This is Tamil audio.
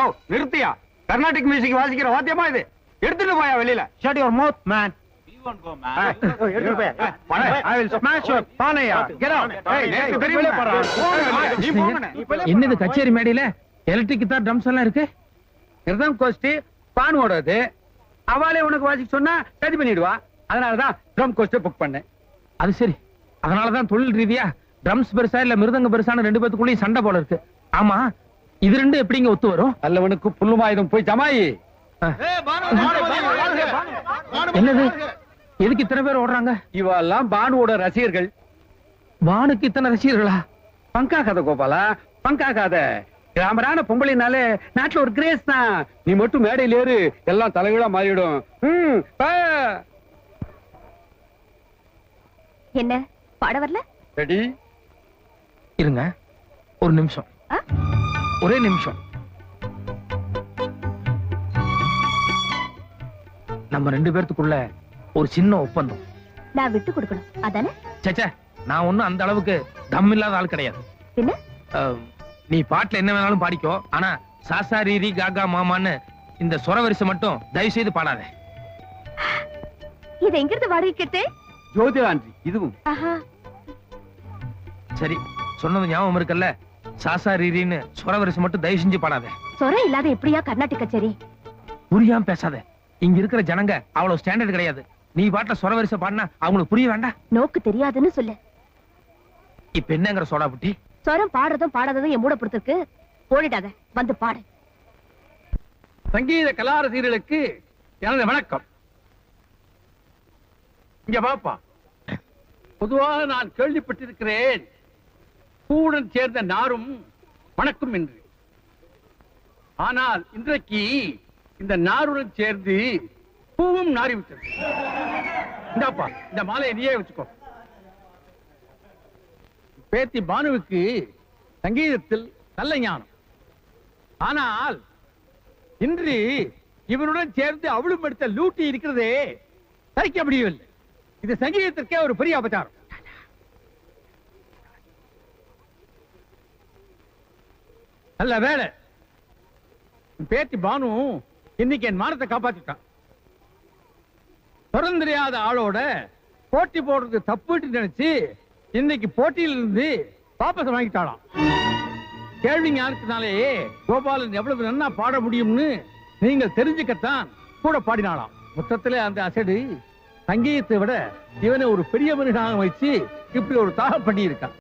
யோ நிறுத்தியா? கர்நாடிக் மியூசிக் வாசிக்கிற வாத்தியமா இது? எடுத்துட்டு போயா வெளியில. Shut your mouth, man. You won't go, man. I will smash your பானையா. Get out. என்னது கச்சேரி மேடையில எலக்ட்ரிக் கிட்டார் ட்ரம்ஸ் எல்லாம் இருக்கு? மிருதம் கோஷ்டி பான் ஓடாது. அவளே உனக்கு வாசிக்க சொன்னா சரி பண்ணிடுவா. அதனாலதான் ட்ரம் கோஷ்டி புக் பண்ணேன். அது சரி. அதனாலதான் தொழில் ரீதியா ட்ரம்ஸ் பெருசா இல்ல மிருதங்க பெருசான ரெண்டு பேத்துக்குள்ளேயும் சண்டை போல இருக்கு. ஆமா, இது ரெண்டு எப்படிங்க ஒத்து வரும்? அல்லவனுக்கு புல்லுமாயுதம் போய் ஜமாயி. என்னது? எதுக்கு இத்தனை பேர் ஓடுறாங்க? இவெல்லாம் பானுவோட ரசிகர்கள். வானுக்கு இத்தனை ரசிகர்களா? பங்கா கதை கோபாலா, பங்கா கதை. கிராமரான பொம்பளைனாலே நாட்டுல ஒரு கிரேஸ் தான். நீ மட்டும் மேடையில் ஏறு, எல்லாம் தலைகீழா மாறிடும். என்ன பாட வரல? ரெடி? இருங்க ஒரு நிமிஷம், ஒரே நிமிஷம். நம்ம ரெண்டு பேர்த்துக்குள்ள ஒரு சின்ன ஒப்பந்தம். நான் விட்டு கொடுக்கணும் அதானே? சேச்சே, நான் ஒண்ணும் அந்த அளவுக்கு தம் இல்லாத ஆள் கிடையாது. பின்ன நீ பாட்டுல என்ன வேணாலும் பாடிக்கோ, ஆனா சாசா ரீரி காகா மாமான்னு இந்த சொரவரிசை மட்டும் தயவு செய்து பாடாத. இது எங்கிருந்து வாடகைக்கு? ஜோதிராண்டி இதுவும். சரி, சொன்னது ஞாபகம் இருக்குல்ல? சாசா ரீரின்னு சொரவரிசை மட்டும் தயவு செஞ்சு பாடாத. சொர இல்லாத எப்படியா கர்நாடிக் கச்சேரி? புரியாம பேசாத. இங்க இருக்கிற ஜனங்க அவ்வளவு ஸ்டாண்டர்ட் கிடையாது. நீ பாட்டுல சொரவரிசை பாடினா அவங்களுக்கு புரிய வேண்டாம்? நோக்கு தெரியாதுன்னு சொல்லு. இப்ப என்னங்கிற சோடா புட்டி? சொரம் பாடுறதும் பாடாததும் என் மூட பொறுத்திருக்கு. போடிடாத, வந்து பாடு. சங்கீத கலாரசிகர்களுக்கு எனது வணக்கம். இங்க பாப்பா, பொதுவாக நான் கேள்விப்பட்டிருக்கிறேன், பூவுடன் சேர்ந்த நாரும் வணக்கம் என்று. ஆனால் இன்றைக்கு இந்த நாருடன் சேர்ந்து பூவும் நாறிவிட்டது. இந்தாப்பா, இந்த மாலையை நீயே வச்சுக்கோ. பேத்தி பானுவுக்கு சங்கீதத்தில் நல்ல ஞானம். ஆனால் இன்று இவருடன் சேர்ந்து அவளும் எடுத்த லூட்டி இருக்கிறதே சரிக்க முடியவில்லை. இது சங்கீதத்திற்கே ஒரு பெரிய அபச்சாரம். நல்ல வேலை, பேத்தி பானு இன்னைக்கு என் மானத்தை காப்பாத்திட்டான். தெரியாத ஆளோட போட்டி போடுறது தப்புன்னு நினைச்சு இன்னைக்கு போட்டியில இருந்து வாபஸ் வாங்கிட்டாளாம். கேள்வி ஞானத்தினாலே கோபாலன் எவ்வளவு நன்னா பாட முடியும்னு நீங்கள் தெரிஞ்சுக்கத்தான் கூட பாடினாளாம். மொத்தத்திலே அந்த அசடு சங்கீதத்தை விட இவனை ஒரு பெரிய மனிதனாக வச்சு இப்படி ஒரு தாக பண்ணி இருக்கான்.